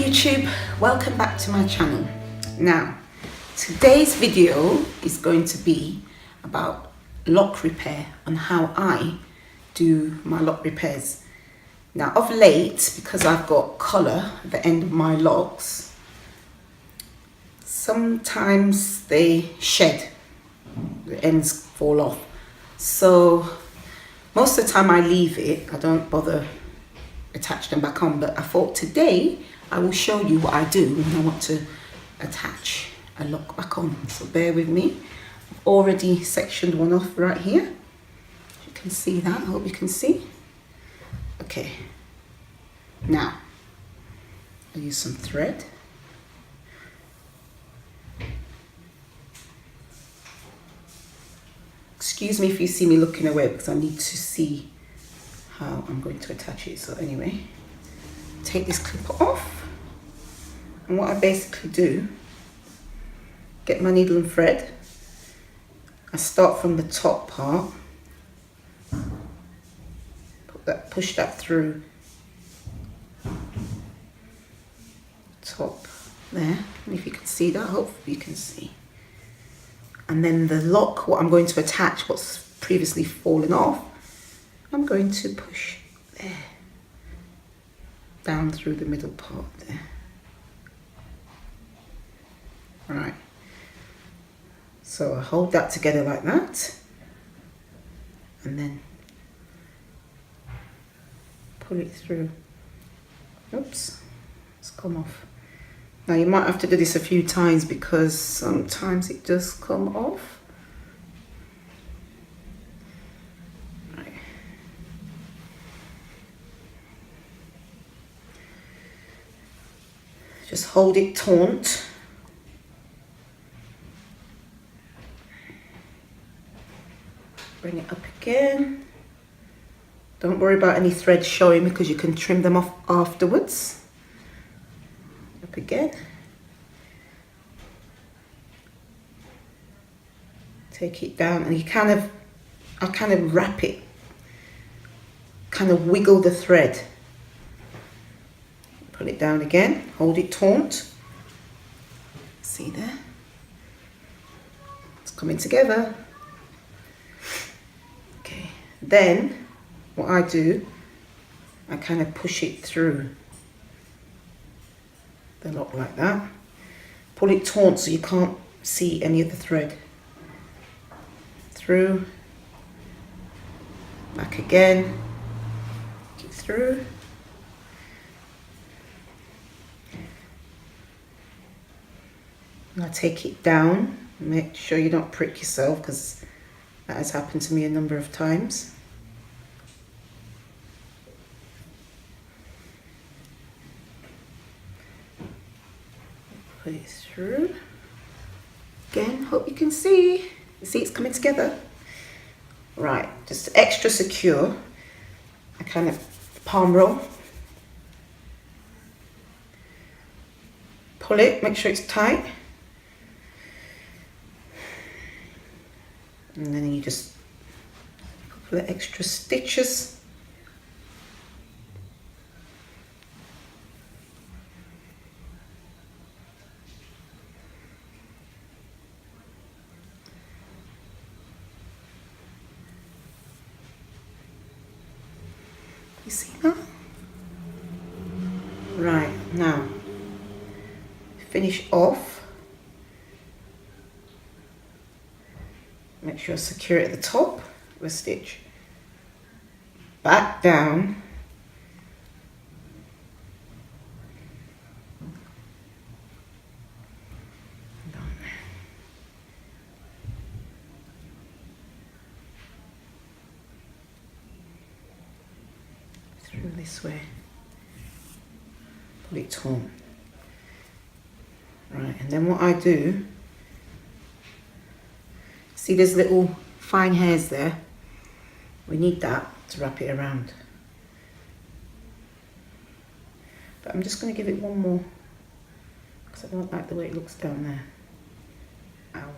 YouTube, welcome back to my channel. Now today's video is going to be about lock repair and how I do my lock repairs. Now of late, because I've got colour at the end of my locks, sometimes they shed, the ends fall off, so most of the time I leave it. I don't bother attach them back on, but I thought today I will show you what I do when I want to attach a lock back on. So bear with me. I've already sectioned one off right here. You can see that. I hope you can see. Okay, now I'll use some thread. Excuse me if you see me looking away, because I need to see how I'm going to attach it. So anyway, take this clip off, and what I basically do, get my needle and thread. I start from the top part, push that through top there, and if you can see that, hopefully you can see. And then the lock, what I'm going to attach, what's previously fallen off, I'm going to push there, down through the middle part there. Right, so I hold that together like that, and then pull it through. Oops, it's come off. Now you might have to do this a few times because sometimes it does come off. Just hold it taut. Bring it up again. Don't worry about any threads showing because you can trim them off afterwards. Up again. Take it down, and I kind of wrap it, kind of wiggle the thread. Pull it down again, hold it taut. See there? It's coming together. Okay, then what I do, I kind of push it through the lock like that. Pull it taut so you can't see any of the thread. Through, back again, get through. And I take it down. Make sure you don't prick yourself, because that has happened to me a number of times. Put it through. Again, hope you can see. You see it's coming together. Right, just extra secure. I kind of palm roll. Pull it, make sure it's tight. And then you just put the extra stitches. You see that? Right, now finish off. Make sure secure it at the top with a stitch. Back down. Through this way. Pull it taut. Right, and then what I do, see there's little fine hairs there. We need that to wrap it around. But I'm just going to give it one more, because I don't like the way it looks down there. Ow.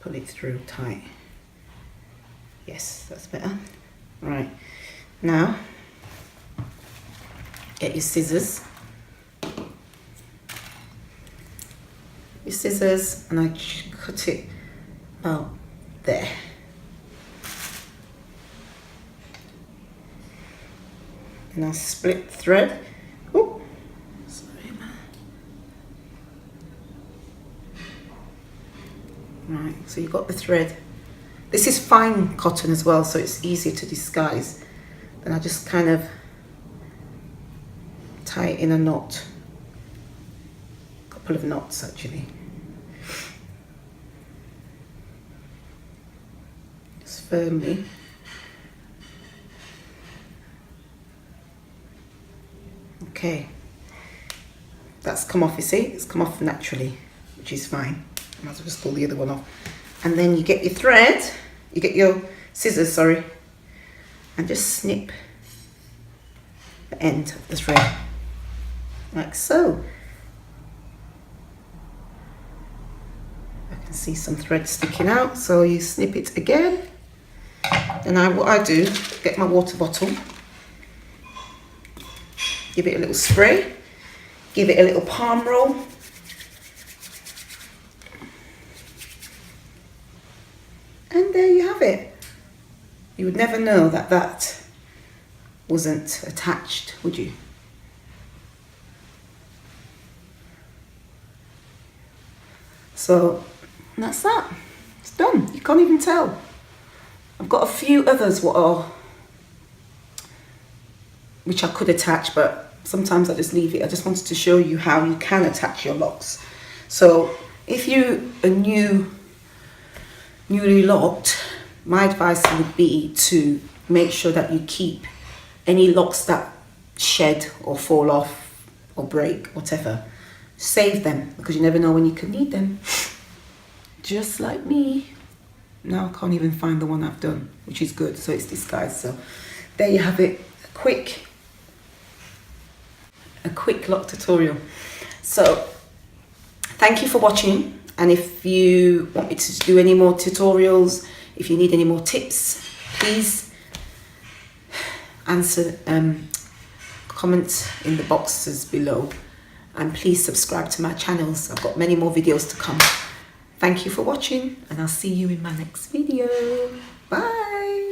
Pull it through tight. Yes, that's better. Right, now get your scissors. And I cut it about there. And I split the thread. Oh, sorry, man. Right, so you've got the thread. This is fine cotton as well, so it's easier to disguise. Then I just kind of tie it in a knot. A couple of knots actually. Just firmly. Okay, that's come off, you see, it's come off naturally, which is fine. I might as well just pull the other one off. And then you get your thread, you get your scissors, sorry, and just snip the end of the thread, like so. I can see some thread sticking out, so you snip it again. And what I do, get my water bottle, give it a little spray, give it a little palm roll. And there you have it. You would never know that that wasn't attached, would you? So that's that. It's done. You can't even tell. I've got a few others which I could attach, but sometimes I just leave it. I just wanted to show you how you can attach your locks. So if you are newly locked, my advice would be to make sure that you keep any locks that shed or fall off or break, whatever. Save them, because you never know when you can need them. Just like me. Now I can't even find the one I've done, which is good, so it's disguised. So there you have it, a quick lock tutorial. So thank you for watching, and if you want me to do any more tutorials, if you need any more tips, please answer comment in the boxes below, and please subscribe to my channels. I've got many more videos to come. Thank you for watching, and I'll see you in my next video. Bye.